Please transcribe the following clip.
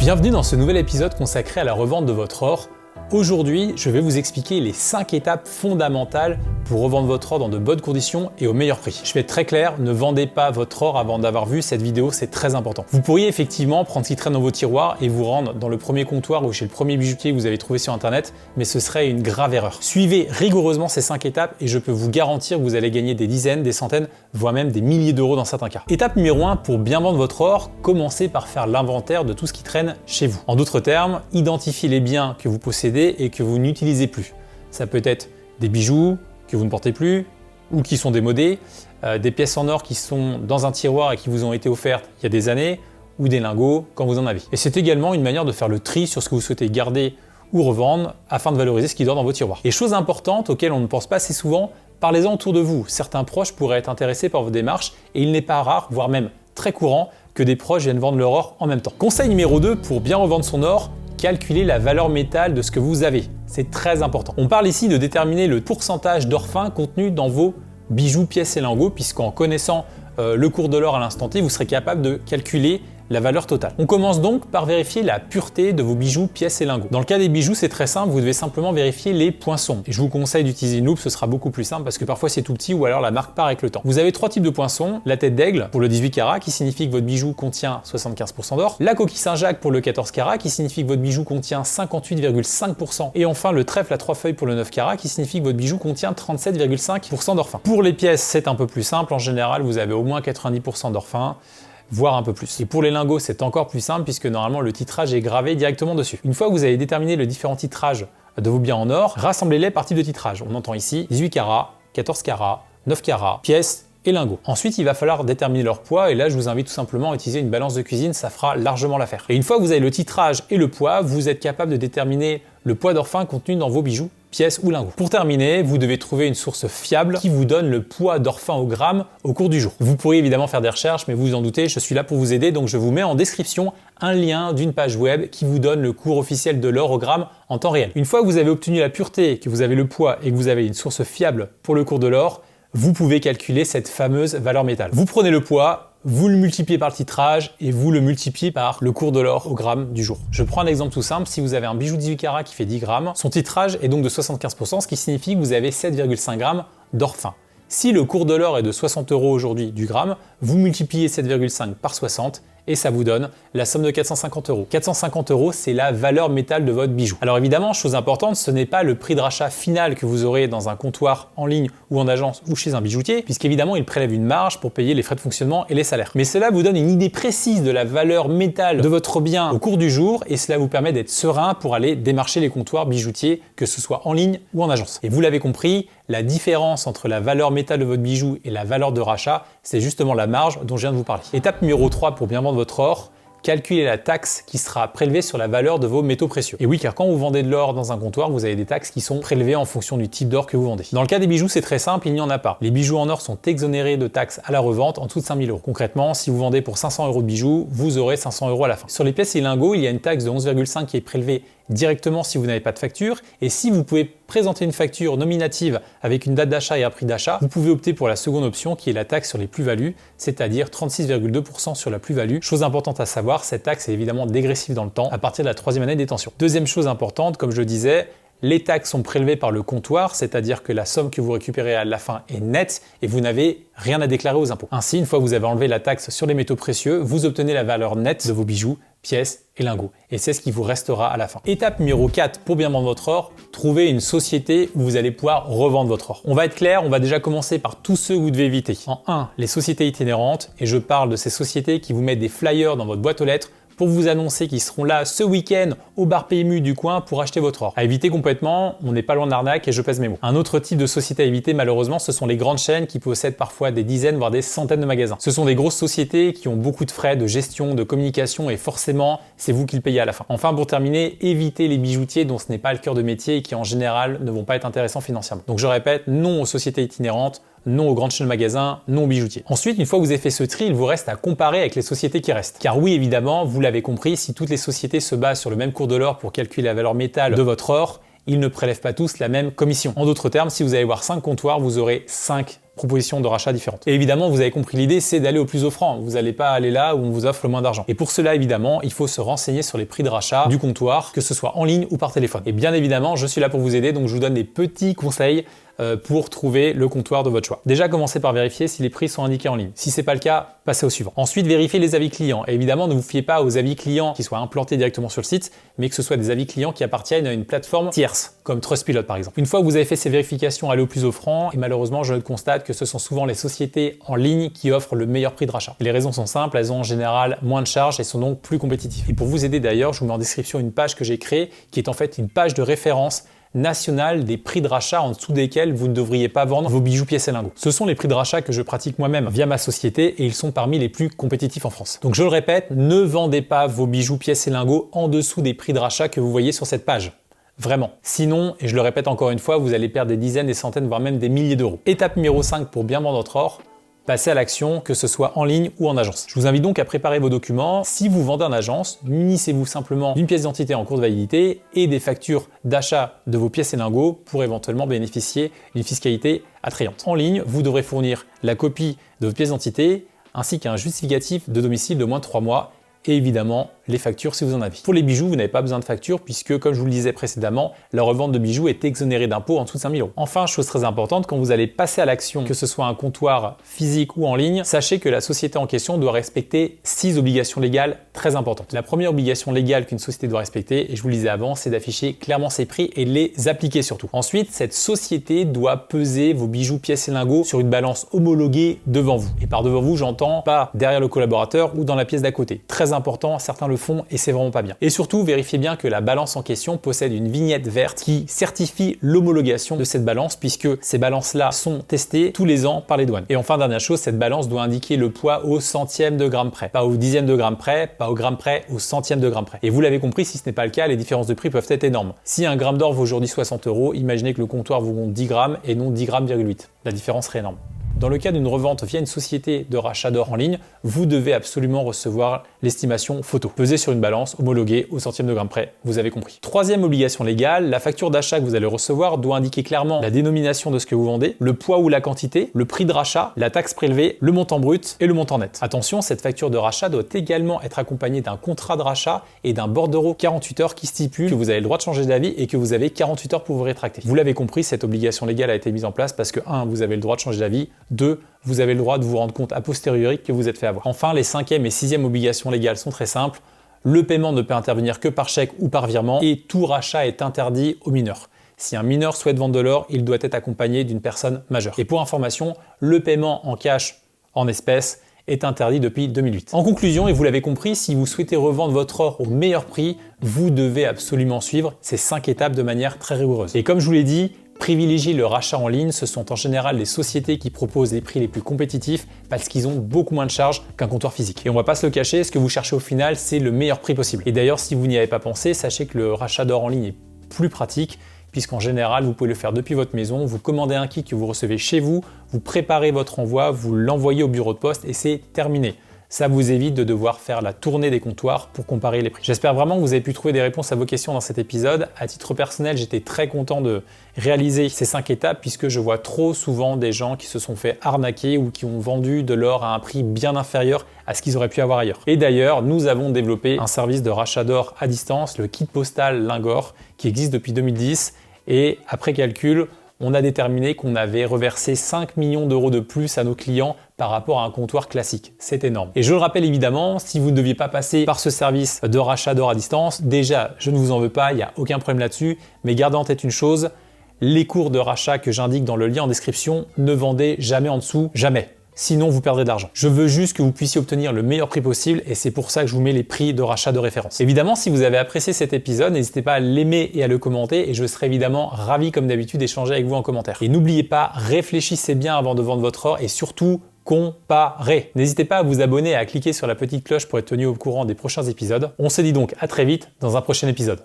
Bienvenue dans ce nouvel épisode consacré à la revente de votre or. Aujourd'hui, je vais vous expliquer les 5 étapes fondamentales pour revendre votre or dans de bonnes conditions et au meilleur prix. Je vais être très clair, ne vendez pas votre or avant d'avoir vu cette vidéo, c'est très important. Vous pourriez effectivement prendre ce qui traîne dans vos tiroirs et vous rendre dans le premier comptoir ou chez le premier bijoutier que vous avez trouvé sur internet, mais ce serait une grave erreur. Suivez rigoureusement ces 5 étapes et je peux vous garantir que vous allez gagner des dizaines, des centaines, voire même des milliers d'euros dans certains cas. Étape numéro 1, pour bien vendre votre or, commencez par faire l'inventaire de tout ce qui traîne chez vous. En d'autres termes, identifiez les biens que vous possédez et que vous n'utilisez plus. Ça peut être des bijoux que vous ne portez plus ou qui sont démodés, des pièces en or qui sont dans un tiroir et qui vous ont été offertes il y a des années, ou des lingots quand vous en avez. Et c'est également une manière de faire le tri sur ce que vous souhaitez garder ou revendre afin de valoriser ce qui dort dans vos tiroirs. Et chose importante auxquelles on ne pense pas assez souvent, parlez-en autour de vous. Certains proches pourraient être intéressés par vos démarches et il n'est pas rare, voire même très courant, que des proches viennent vendre leur or en même temps. Conseil numéro 2, pour bien revendre son or, calculez la valeur métal de ce que vous avez. C'est très important. On parle ici de déterminer le pourcentage d'or fin contenu dans vos bijoux, pièces et lingots, puisqu'en connaissant le cours de l'or à l'instant T, vous serez capable de calculer la valeur totale. On commence donc par vérifier la pureté de vos bijoux, pièces et lingots. Dans le cas des bijoux, c'est très simple, vous devez simplement vérifier les poinçons. Et je vous conseille d'utiliser une loupe, ce sera beaucoup plus simple parce que parfois c'est tout petit ou alors la marque part avec le temps. Vous avez 3 types de poinçons, la tête d'aigle pour le 18 carats qui signifie que votre bijou contient 75% d'or, la coquille Saint-Jacques pour le 14 carats qui signifie que votre bijou contient 58,5% et enfin le trèfle à 3 feuilles pour le 9 carats qui signifie que votre bijou contient 37,5% d'or fin. Pour les pièces, c'est un peu plus simple, en général vous avez au moins 90% d'or fin, voire un peu plus. Et pour les lingots, c'est encore plus simple puisque normalement le titrage est gravé directement dessus. Une fois que vous avez déterminé le différent titrage de vos biens en or, rassemblez-les par type de titrage. On entend ici 18 carats, 14 carats, 9 carats, pièces et lingots. Ensuite, il va falloir déterminer leur poids et là, je vous invite tout simplement à utiliser une balance de cuisine, ça fera largement l'affaire. Et une fois que vous avez le titrage et le poids, vous êtes capable de déterminer le poids d'or fin contenu dans vos bijoux, pièces ou lingots. Pour terminer, vous devez trouver une source fiable qui vous donne le poids d'or fin au gramme au cours du jour. Vous pourriez évidemment faire des recherches, mais vous vous en doutez, je suis là pour vous aider, donc je vous mets en description un lien d'une page web qui vous donne le cours officiel de l'or au gramme en temps réel. Une fois que vous avez obtenu la pureté, que vous avez le poids et que vous avez une source fiable pour le cours de l'or, vous pouvez calculer cette fameuse valeur métal. Vous prenez le poids, vous le multipliez par le titrage et vous le multipliez par le cours de l'or au gramme du jour. Je prends un exemple tout simple, si vous avez un bijou 18 carats qui fait 10 grammes, son titrage est donc de 75%, ce qui signifie que vous avez 7,5 grammes d'or fin. Si le cours de l'or est de 60 € aujourd'hui du gramme, vous multipliez 7,5 par 60 et ça vous donne la somme de 450 €. 450 €, c'est la valeur métal de votre bijou. Alors évidemment, chose importante, ce n'est pas le prix de rachat final que vous aurez dans un comptoir en ligne ou en agence ou chez un bijoutier, puisqu'évidemment, il prélève une marge pour payer les frais de fonctionnement et les salaires. Mais cela vous donne une idée précise de la valeur métal de votre bien au cours du jour et cela vous permet d'être serein pour aller démarcher les comptoirs bijoutiers, que ce soit en ligne ou en agence. Et vous l'avez compris, la différence entre la valeur métal de votre bijou et la valeur de rachat, c'est justement la marge dont je viens de vous parler. Étape numéro 3 pour bien vendre votre or, calculez la taxe qui sera prélevée sur la valeur de vos métaux précieux. Et oui, car quand vous vendez de l'or dans un comptoir, vous avez des taxes qui sont prélevées en fonction du type d'or que vous vendez. Dans le cas des bijoux, c'est très simple, il n'y en a pas. Les bijoux en or sont exonérés de taxes à la revente en dessous de 5 000 €. Concrètement, si vous vendez pour 500 € de bijoux, vous aurez 500 € à la fin. Sur les pièces et lingots, il y a une taxe de 11,5 qui est prélevée directement si vous n'avez pas de facture. Et si vous pouvez présenter une facture nominative avec une date d'achat et un prix d'achat, vous pouvez opter pour la seconde option qui est la taxe sur les plus-values, c'est-à-dire 36,2% sur la plus-value. Chose importante à savoir, cette taxe est évidemment dégressive dans le temps à partir de la 3e année de détention. Deuxième chose importante, comme je le disais, les taxes sont prélevées par le comptoir, c'est-à-dire que la somme que vous récupérez à la fin est nette et vous n'avez rien à déclarer aux impôts. Ainsi, une fois que vous avez enlevé la taxe sur les métaux précieux, vous obtenez la valeur nette de vos bijoux, pièces et lingots. Et c'est ce qui vous restera à la fin. Étape numéro 4 pour bien vendre votre or, trouvez une société où vous allez pouvoir revendre votre or. On va être clair, on va déjà commencer par tous ceux que vous devez éviter. En 1, les sociétés itinérantes, et je parle de ces sociétés qui vous mettent des flyers dans votre boîte aux lettres pour vous annoncer qu'ils seront là ce week-end au bar PMU du coin pour acheter votre or. À éviter complètement, on n'est pas loin de l'arnaque et je pèse mes mots. Un autre type de société à éviter malheureusement, ce sont les grandes chaînes qui possèdent parfois des dizaines voire des centaines de magasins. Ce sont des grosses sociétés qui ont beaucoup de frais de gestion, de communication et forcément, c'est vous qui le payez à la fin. Enfin, pour terminer, évitez les bijoutiers dont ce n'est pas le cœur de métier et qui en général ne vont pas être intéressants financièrement. Donc je répète, non aux sociétés itinérantes, non aux grandes chaînes de magasins, non aux bijoutiers. Ensuite, une fois que vous avez fait ce tri, il vous reste à comparer avec les sociétés qui restent. Car oui, évidemment, vous l'avez compris, si toutes les sociétés se basent sur le même cours de l'or pour calculer la valeur métal de votre or, ils ne prélèvent pas tous la même commission. En d'autres termes, si vous allez voir 5 comptoirs, vous aurez 5 propositions de rachat différentes. Et évidemment, vous avez compris l'idée, c'est d'aller au plus offrant. Vous n'allez pas aller là où on vous offre le moins d'argent. Et pour cela, évidemment, il faut se renseigner sur les prix de rachat du comptoir, que ce soit en ligne ou par téléphone. Et bien évidemment, je suis là pour vous aider, donc je vous donne des petits conseils pour trouver le comptoir de votre choix. Déjà, commencez par vérifier si les prix sont indiqués en ligne. Si c'est pas le cas, passez au suivant. Ensuite, vérifiez les avis clients. Et évidemment, ne vous fiez pas aux avis clients qui soient implantés directement sur le site, mais que ce soit des avis clients qui appartiennent à une plateforme tierce, comme Trustpilot par exemple. Une fois que vous avez fait ces vérifications, allez au plus offrant, et malheureusement, je constate que ce sont souvent les sociétés en ligne qui offrent le meilleur prix de rachat. Et les raisons sont simples, elles ont en général moins de charges et sont donc plus compétitives. Et pour vous aider d'ailleurs, je vous mets en description une page que j'ai créée, qui est en fait une page de référence national des prix de rachat en dessous desquels vous ne devriez pas vendre vos bijoux, pièces et lingots. Ce sont les prix de rachat que je pratique moi-même via ma société et ils sont parmi les plus compétitifs en France. Donc je le répète, ne vendez pas vos bijoux, pièces et lingots en dessous des prix de rachat que vous voyez sur cette page. Vraiment. Sinon, et je le répète encore une fois, vous allez perdre des dizaines, des centaines, voire même des milliers d'euros. Étape numéro 5 pour bien vendre votre or, passez à l'action, que ce soit en ligne ou en agence. Je vous invite donc à préparer vos documents. Si vous vendez en agence, munissez-vous simplement d'une pièce d'identité en cours de validité et des factures d'achat de vos pièces et lingots pour éventuellement bénéficier d'une fiscalité attrayante. En ligne, vous devrez fournir la copie de votre pièce d'identité ainsi qu'un justificatif de domicile de moins de 3 mois et évidemment les factures si vous en avez. Pour les bijoux, vous n'avez pas besoin de facture puisque, comme je vous le disais précédemment, la revente de bijoux est exonérée d'impôts en dessous de 5 000 €. Enfin, chose très importante, quand vous allez passer à l'action, que ce soit un comptoir physique ou en ligne, sachez que la société en question doit respecter 6 obligations légales très importantes. La première obligation légale qu'une société doit respecter, et je vous le disais avant, c'est d'afficher clairement ses prix et de les appliquer surtout. Ensuite, cette société doit peser vos bijoux, pièces et lingots sur une balance homologuée devant vous. Et par devant vous, j'entends pas derrière le collaborateur ou dans la pièce d'à côté. Très important, certains le font et c'est vraiment pas bien. Et surtout, vérifiez bien que la balance en question possède une vignette verte qui certifie l'homologation de cette balance puisque ces balances-là sont testées tous les ans par les douanes. Et enfin, dernière chose, cette balance doit indiquer le poids au centième de gramme près. Pas au dixième de gramme près, pas au gramme près, au centième de gramme près. Et vous l'avez compris, si ce n'est pas le cas, les différences de prix peuvent être énormes. Si un gramme d'or vaut aujourd'hui 60 €, imaginez que le comptoir vous compte 10 grammes et non 10,8 grammes. La différence serait énorme. Dans le cas d'une revente via une société de rachat d'or en ligne, vous devez absolument recevoir l'estimation photo, pesée sur une balance, homologuée au centième de gramme près, vous avez compris. Troisième obligation légale, la facture d'achat que vous allez recevoir doit indiquer clairement la dénomination de ce que vous vendez, le poids ou la quantité, le prix de rachat, la taxe prélevée, le montant brut et le montant net. Attention, cette facture de rachat doit également être accompagnée d'un contrat de rachat et d'un bordereau 48 heures qui stipule que vous avez le droit de changer d'avis et que vous avez 48 heures pour vous rétracter. Vous l'avez compris, cette obligation légale a été mise en place parce que 1. Vous avez le droit de changer d'avis, 2. Vous avez le droit de vous rendre compte a posteriori que vous êtes fait avoir. Enfin, les 5e et 6e obligations légales sont très simples. Le paiement ne peut intervenir que par chèque ou par virement et tout rachat est interdit aux mineurs. Si un mineur souhaite vendre de l'or, il doit être accompagné d'une personne majeure. Et pour information, le paiement en cash, en espèces, est interdit depuis 2008. En conclusion, et vous l'avez compris, si vous souhaitez revendre votre or au meilleur prix, vous devez absolument suivre ces 5 étapes de manière très rigoureuse. Et comme je vous l'ai dit, privilégiez le rachat en ligne, ce sont en général les sociétés qui proposent les prix les plus compétitifs parce qu'ils ont beaucoup moins de charges qu'un comptoir physique. Et on va pas se le cacher, ce que vous cherchez au final, c'est le meilleur prix possible. Et d'ailleurs, si vous n'y avez pas pensé, sachez que le rachat d'or en ligne est plus pratique puisqu'en général, vous pouvez le faire depuis votre maison, vous commandez un kit que vous recevez chez vous, vous préparez votre envoi, vous l'envoyez au bureau de poste et c'est terminé. Ça vous évite de devoir faire la tournée des comptoirs pour comparer les prix. J'espère vraiment que vous avez pu trouver des réponses à vos questions dans cet épisode. À titre personnel, j'étais très content de réaliser ces 5 étapes puisque je vois trop souvent des gens qui se sont fait arnaquer ou qui ont vendu de l'or à un prix bien inférieur à ce qu'ils auraient pu avoir ailleurs. Et d'ailleurs, nous avons développé un service de rachat d'or à distance, le kit postal Lingor, qui existe depuis 2010 et après calcul, on a déterminé qu'on avait reversé 5 millions d'euros de plus à nos clients par rapport à un comptoir classique. C'est énorme. Et je le rappelle évidemment, si vous ne deviez pas passer par ce service de rachat d'or à distance, déjà, je ne vous en veux pas, il n'y a aucun problème là-dessus, mais gardez en tête une chose, les cours de rachat que j'indique dans le lien en description, ne vendez jamais en dessous, jamais. Sinon, vous perdrez de l'argent. Je veux juste que vous puissiez obtenir le meilleur prix possible et c'est pour ça que je vous mets les prix de rachat de référence. Évidemment, si vous avez apprécié cet épisode, n'hésitez pas à l'aimer et à le commenter et je serai évidemment ravi comme d'habitude d'échanger avec vous en commentaire. Et n'oubliez pas, réfléchissez bien avant de vendre votre or et surtout, comparez. N'hésitez pas à vous abonner et à cliquer sur la petite cloche pour être tenu au courant des prochains épisodes. On se dit donc à très vite dans un prochain épisode.